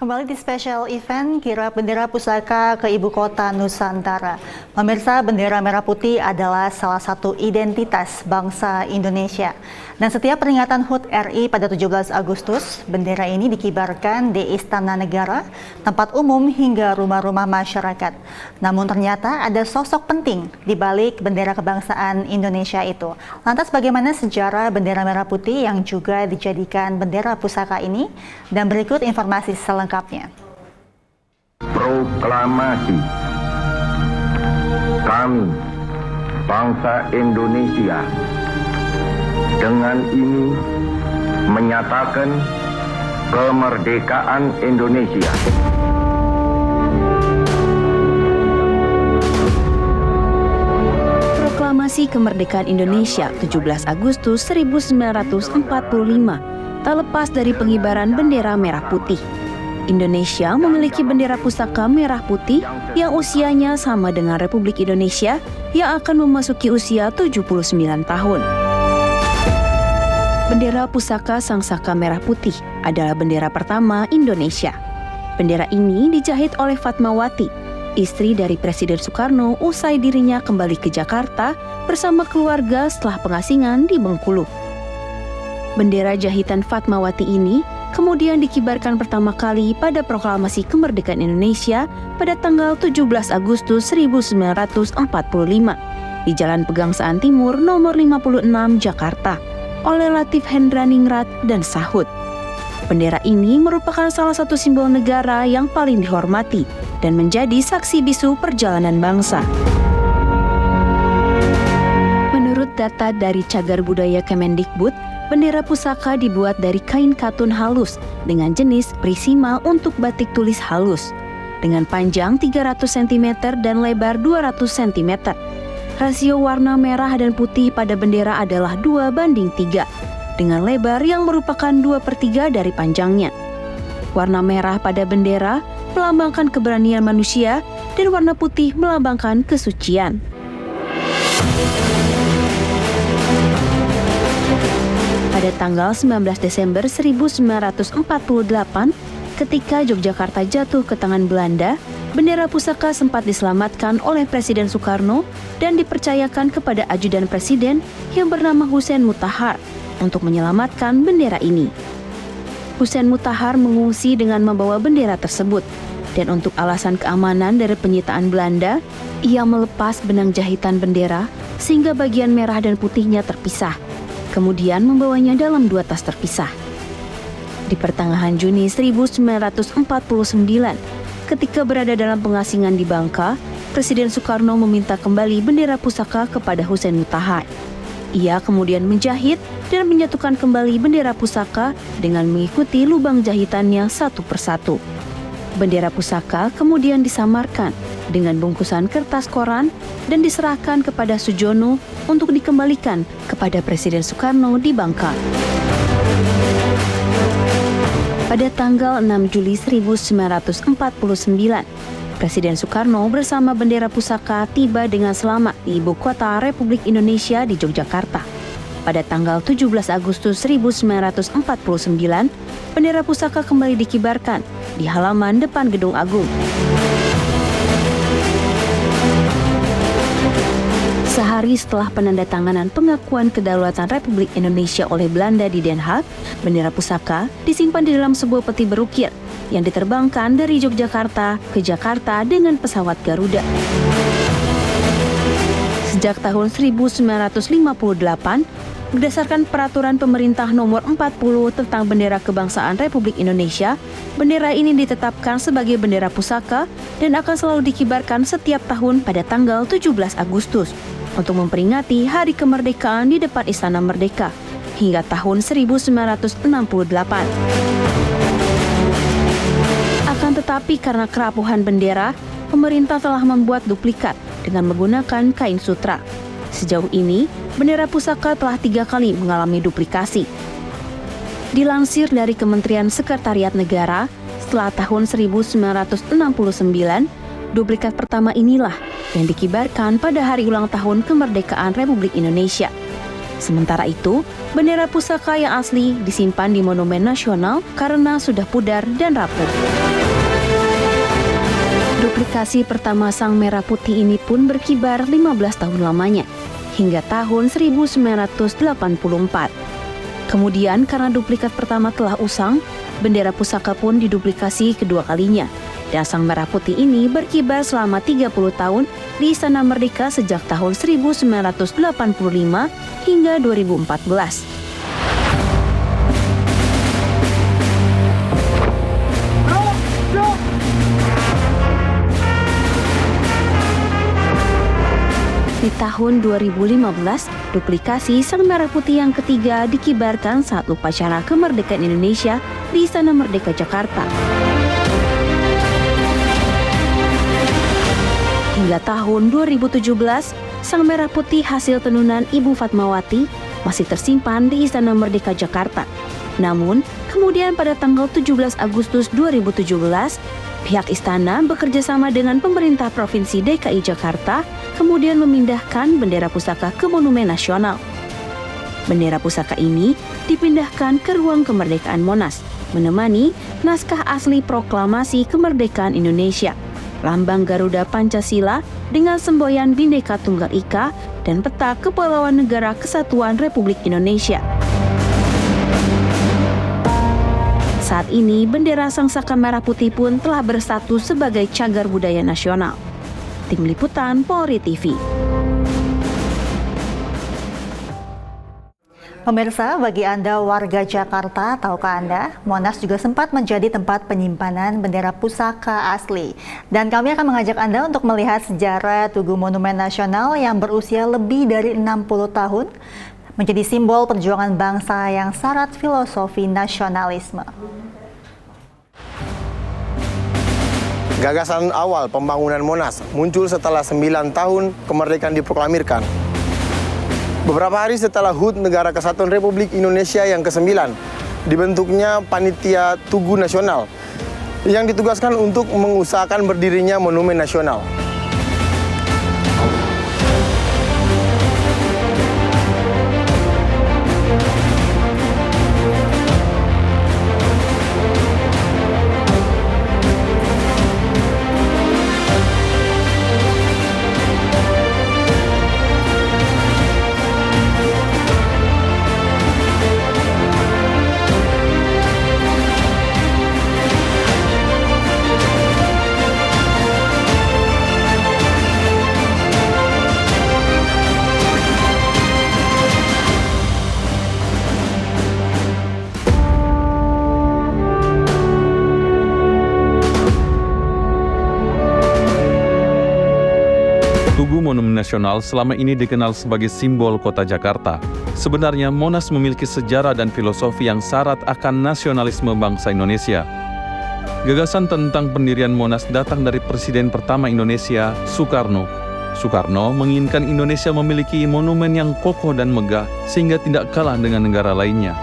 Kembali di special event Kirap Bendera Pusaka ke Ibu Kota Nusantara. Pemirsa, bendera merah putih adalah salah satu identitas bangsa Indonesia. Dan setiap peringatan HUT RI pada 17 Agustus, bendera ini dikibarkan di Istana Negara, tempat umum hingga rumah-rumah masyarakat. Namun ternyata ada sosok penting di balik bendera kebangsaan Indonesia itu. Lantas bagaimana sejarah bendera merah putih yang juga dijadikan bendera pusaka ini? Dan berikut informasi selengkapnya. Proklamasi kami, bangsa Indonesia, dengan ini menyatakan kemerdekaan Indonesia. Proklamasi Kemerdekaan Indonesia 17 Agustus 1945 tak lepas dari pengibaran bendera merah putih. Indonesia memiliki bendera pusaka merah putih yang usianya sama dengan Republik Indonesia yang akan memasuki usia 79 tahun. Bendera pusaka Sang Saka Merah Putih adalah bendera pertama Indonesia. Bendera ini dijahit oleh Fatmawati, istri dari Presiden Soekarno usai dirinya kembali ke Jakarta bersama keluarga setelah pengasingan di Bengkulu. Bendera jahitan Fatmawati ini kemudian dikibarkan pertama kali pada Proklamasi Kemerdekaan Indonesia pada tanggal 17 Agustus 1945 di Jalan Pegangsaan Timur nomor 56 Jakarta oleh Latif Hendraningrat dan Sahut. Bendera ini merupakan salah satu simbol negara yang paling dihormati dan menjadi saksi bisu perjalanan bangsa. Menurut data dari Cagar Budaya Kemendikbud, bendera pusaka dibuat dari kain katun halus dengan jenis prisima untuk batik tulis halus, dengan panjang 300 cm dan lebar 200 cm. Rasio warna merah dan putih pada bendera adalah 2:3, dengan lebar yang merupakan 2/3 dari panjangnya. Warna merah pada bendera melambangkan keberanian manusia dan warna putih melambangkan kesucian. Pada tanggal 19 Desember 1948, ketika Yogyakarta jatuh ke tangan Belanda, bendera pusaka sempat diselamatkan oleh Presiden Soekarno dan dipercayakan kepada ajudan presiden yang bernama Hussein Mutahar untuk menyelamatkan bendera ini. Hussein Mutahar mengungsi dengan membawa bendera tersebut, dan untuk alasan keamanan dari penyitaan Belanda, ia melepas benang jahitan bendera sehingga bagian merah dan putihnya terpisah, kemudian membawanya dalam 2 tas terpisah. Di pertengahan Juni 1949, ketika berada dalam pengasingan di Bangka, Presiden Soekarno meminta kembali bendera pusaka kepada Hussein Mutahar. Ia kemudian menjahit dan menyatukan kembali bendera pusaka dengan mengikuti lubang jahitannya satu persatu. Bendera pusaka kemudian disamarkan dengan bungkusan kertas koran dan diserahkan kepada Sujono untuk dikembalikan kepada Presiden Soekarno di Bangka. Pada tanggal 6 Juli 1949, Presiden Soekarno bersama bendera pusaka tiba dengan selamat di Ibu Kota Republik Indonesia di Yogyakarta. Pada tanggal 17 Agustus 1949, bendera pusaka kembali dikibarkan di halaman depan Gedung Agung. Sehari setelah penandatanganan pengakuan kedaulatan Republik Indonesia oleh Belanda di Den Haag, bendera pusaka disimpan di dalam sebuah peti berukir yang diterbangkan dari Yogyakarta ke Jakarta dengan pesawat Garuda. Sejak tahun 1958, berdasarkan peraturan pemerintah nomor 40 tentang bendera kebangsaan Republik Indonesia, bendera ini ditetapkan sebagai bendera pusaka dan akan selalu dikibarkan setiap tahun pada tanggal 17 Agustus untuk memperingati Hari Kemerdekaan di depan Istana Merdeka hingga tahun 1968. Akan tetapi karena kerapuhan bendera, pemerintah telah membuat duplikat dengan menggunakan kain sutra. Sejauh ini, bendera pusaka telah 3 kali mengalami duplikasi. Dilansir dari Kementerian Sekretariat Negara, setelah tahun 1969, duplikat pertama inilah yang dikibarkan pada hari ulang tahun kemerdekaan Republik Indonesia. Sementara itu, bendera pusaka yang asli disimpan di Monumen Nasional karena sudah pudar dan rapuh. Duplikasi pertama Sang Merah Putih ini pun berkibar 15 tahun lamanya, hingga tahun 1984. Kemudian karena duplikat pertama telah usang, bendera pusaka pun diduplikasi kedua kalinya. Dan Sang Merah Putih ini berkibar selama 30 tahun di Istana Merdeka sejak tahun 1985 hingga 2014. Di tahun 2015, duplikasi Sang Merah Putih yang ketiga dikibarkan saat upacara kemerdekaan Indonesia di Istana Merdeka Jakarta. Hingga tahun 2017, Sang Merah Putih hasil tenunan Ibu Fatmawati masih tersimpan di Istana Merdeka Jakarta. Namun, kemudian pada tanggal 17 Agustus 2017, pihak istana bekerja sama dengan pemerintah Provinsi DKI Jakarta kemudian memindahkan bendera pusaka ke Monumen Nasional. Bendera pusaka ini dipindahkan ke ruang kemerdekaan Monas, menemani naskah asli proklamasi kemerdekaan Indonesia, lambang Garuda Pancasila dengan semboyan Bhinneka Tunggal Ika dan peta Kepulauan Negara Kesatuan Republik Indonesia. Saat ini, bendera Sang Saka Merah Putih pun telah berstatus sebagai cagar budaya nasional. Tim Liputan Polri TV. Pemirsa, bagi Anda warga Jakarta, tahukah Anda, Monas juga sempat menjadi tempat penyimpanan bendera pusaka asli. Dan kami akan mengajak Anda untuk melihat sejarah Tugu Monumen Nasional yang berusia lebih dari 60 tahun, menjadi simbol perjuangan bangsa yang syarat filosofi nasionalisme. Gagasan awal pembangunan Monas muncul setelah 9 tahun kemerdekaan diproklamirkan. Beberapa hari setelah HUT Negara Kesatuan Republik Indonesia yang ke-9, dibentuknya Panitia Tugu Nasional yang ditugaskan untuk mengusahakan berdirinya Monumen Nasional. Tugu Monumen Nasional selama ini dikenal sebagai simbol kota Jakarta. Sebenarnya Monas memiliki sejarah dan filosofi yang syarat akan nasionalisme bangsa Indonesia. Gagasan tentang pendirian Monas datang dari Presiden pertama Indonesia, Soekarno. Soekarno menginginkan Indonesia memiliki monumen yang kokoh dan megah sehingga tidak kalah dengan negara lainnya.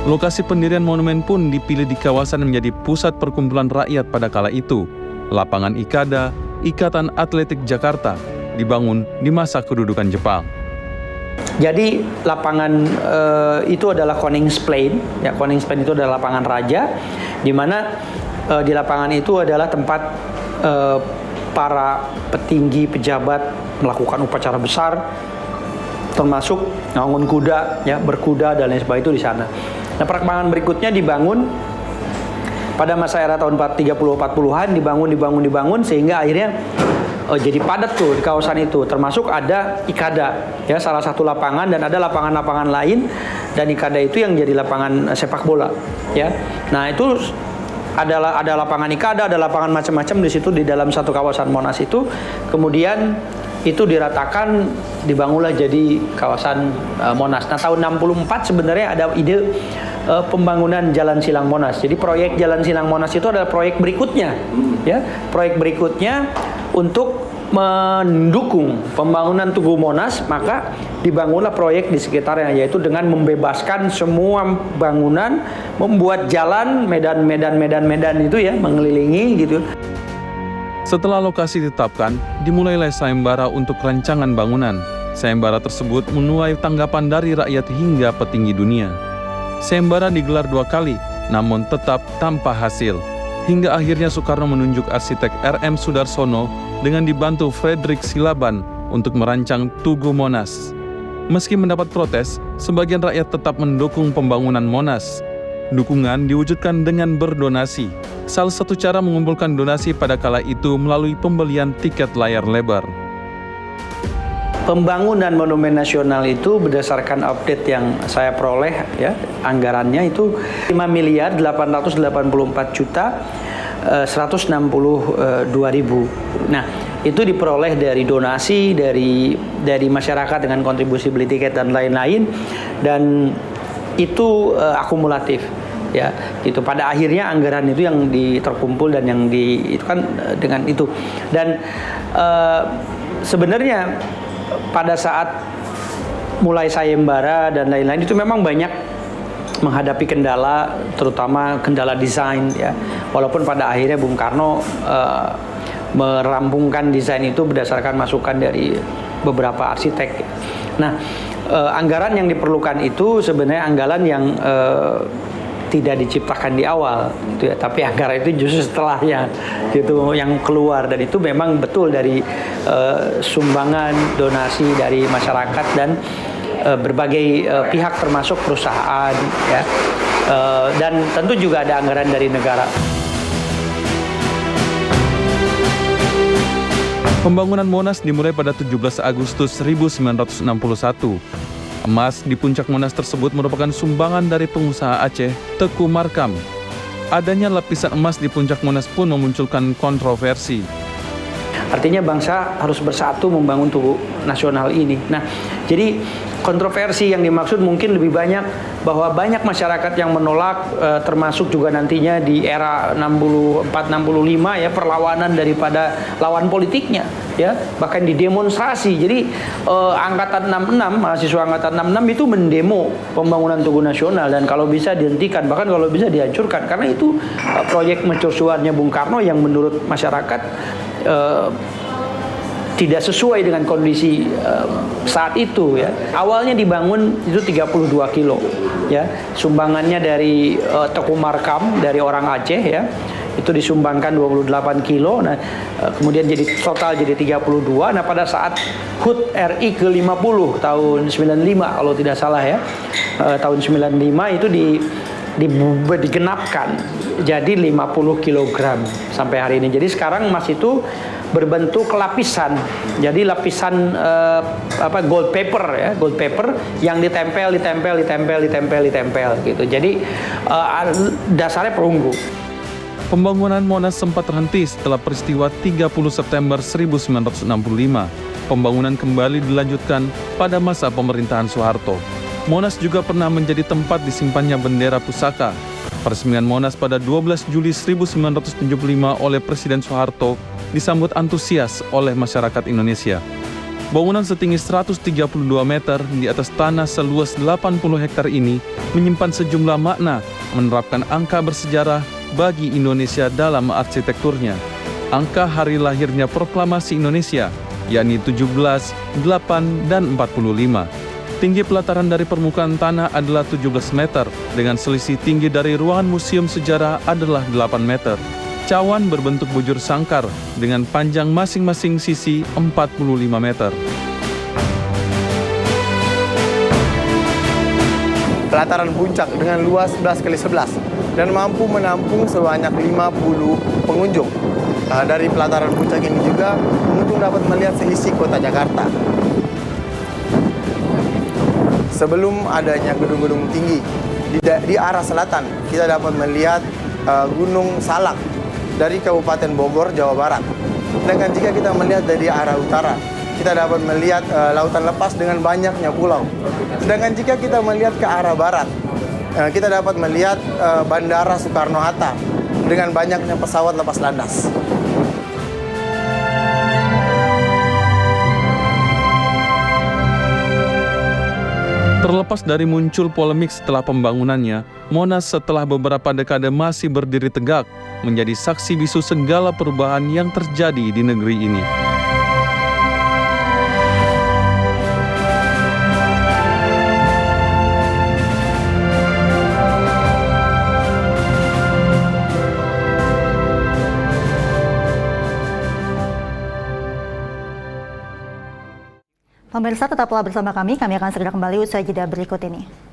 Lokasi pendirian monumen pun dipilih di kawasan yang menjadi pusat perkumpulan rakyat pada kala itu. Lapangan Ikada, Ikatan Atletik Jakarta, dibangun di masa kedudukan Jepang. Jadi lapangan itu adalah Koningsplein. Ya, Koningsplein itu adalah lapangan raja, di mana di lapangan itu adalah tempat para petinggi pejabat melakukan upacara besar, termasuk ngangon kuda, ya, berkuda dan lain sebagainya itu di sana. Nah, perkembangan berikutnya dibangun pada masa era tahun 30-40-an, dibangun sehingga akhirnya jadi padat tuh di kawasan itu, termasuk ada Ikada, ya, salah satu lapangan, dan ada lapangan-lapangan lain, dan Ikada itu yang jadi lapangan sepak bola, ya. Nah, itu ada lapangan Ikada, ada lapangan macam-macam di situ di dalam satu kawasan Monas itu. Kemudian itu diratakan, dibangunlah jadi kawasan Monas. Nah, tahun 64 sebenarnya ada ide pembangunan Jalan Silang Monas. Jadi proyek Jalan Silang Monas itu adalah proyek berikutnya, ya, proyek berikutnya untuk mendukung pembangunan Tugu Monas. Maka dibangunlah proyek di sekitarnya, yaitu dengan membebaskan semua bangunan, membuat jalan, medan itu, ya, mengelilingi gitu. Setelah lokasi ditetapkan, dimulailah sayembara untuk rancangan bangunan. Sayembara tersebut menuai tanggapan dari rakyat hingga petinggi dunia. Sayembara digelar 2 kali, namun tetap tanpa hasil. Hingga akhirnya Soekarno menunjuk arsitek R.M. Sudarsono dengan dibantu Frederick Silaban untuk merancang Tugu Monas. Meski mendapat protes, sebagian rakyat tetap mendukung pembangunan Monas. Dukungan diwujudkan dengan berdonasi. Salah satu cara mengumpulkan donasi pada kala itu melalui pembelian tiket layar lebar. Pembangunan Monumen Nasional itu berdasarkan update yang saya peroleh, ya, anggarannya itu 5.884.162.000. Nah, itu diperoleh dari donasi dari masyarakat dengan kontribusi beli tiket dan lain-lain, dan itu akumulatif, ya, gitu. Pada akhirnya anggaran itu yang terkumpul dan yang itu kan dengan itu. Dan sebenarnya pada saat mulai sayembara dan lain-lain itu memang banyak menghadapi kendala, terutama kendala desain, ya. Walaupun pada akhirnya Bung Karno merampungkan desain itu berdasarkan masukan dari beberapa arsitek. Nah, anggaran yang diperlukan itu sebenarnya anggaran yang tidak diciptakan di awal, gitu ya. Tapi anggaran itu justru setelahnya, gitu, yang keluar, dan itu memang betul dari sumbangan donasi dari masyarakat dan berbagai pihak termasuk perusahaan, ya, dan tentu juga ada anggaran dari negara. Pembangunan Monas dimulai pada 17 Agustus 1961. Emas di puncak Monas tersebut merupakan sumbangan dari pengusaha Aceh, Teku Markam. Adanya lapisan emas di puncak Monas pun memunculkan kontroversi. Artinya bangsa harus bersatu membangun Tugu Nasional ini. Nah, jadi kontroversi yang dimaksud mungkin lebih banyak bahwa banyak masyarakat yang menolak, termasuk juga nantinya di era 64-65, ya, perlawanan daripada lawan politiknya, ya, bahkan didemonstrasi. Jadi angkatan 66, mahasiswa angkatan 66 itu mendemo pembangunan Tugu Nasional, dan kalau bisa dihentikan, bahkan kalau bisa dihancurkan, karena itu proyek mercusuarnya Bung Karno yang menurut masyarakat tidak sesuai dengan kondisi saat itu, ya. Awalnya dibangun itu 32 kilo, ya. Sumbangannya dari Teku Markam, dari orang Aceh, ya. Itu disumbangkan 28 kilo. Nah, kemudian jadi total jadi 32. Nah, pada saat HUT RI ke-50 tahun 95 kalau tidak salah, ya. Tahun 95 itu digenapkan jadi 50 kg sampai hari ini. Jadi sekarang emas itu berbentuk lapisan. Jadi lapisan gold paper, ya, gold paper yang ditempel gitu. Jadi dasarnya perunggu. Pembangunan Monas sempat terhenti setelah peristiwa 30 September 1965. Pembangunan kembali dilanjutkan pada masa pemerintahan Soeharto. Monas juga pernah menjadi tempat disimpannya bendera pusaka. Peresmian Monas pada 12 Juli 1975 oleh Presiden Soeharto disambut antusias oleh masyarakat Indonesia. Bangunan setinggi 132 meter di atas tanah seluas 80 hektar ini menyimpan sejumlah makna, menerapkan angka bersejarah bagi Indonesia dalam arsitekturnya. Angka hari lahirnya Proklamasi Indonesia, yakni 17, 8, dan 45. Tinggi pelataran dari permukaan tanah adalah 17 meter, dengan selisih tinggi dari ruangan museum sejarah adalah 8 meter. Cawan berbentuk bujur sangkar, dengan panjang masing-masing sisi 45 meter. Pelataran puncak dengan luas 11 kali 11 dan mampu menampung sebanyak 50 pengunjung. Dari pelataran puncak ini juga pengunjung dapat melihat seisi kota Jakarta. Sebelum adanya gedung-gedung tinggi, di arah selatan kita dapat melihat Gunung Salak dari Kabupaten Bogor, Jawa Barat. Sedangkan jika kita melihat dari arah utara, kita dapat melihat lautan lepas dengan banyaknya pulau. Sedangkan jika kita melihat ke arah barat, kita dapat melihat Bandara Soekarno-Hatta dengan banyaknya pesawat lepas landas. Terlepas dari muncul polemik setelah pembangunannya, Monas setelah beberapa dekade masih berdiri tegak, menjadi saksi bisu segala perubahan yang terjadi di negeri ini. Pemirsa tetaplah bersama kami akan segera kembali usai jeda berikut ini.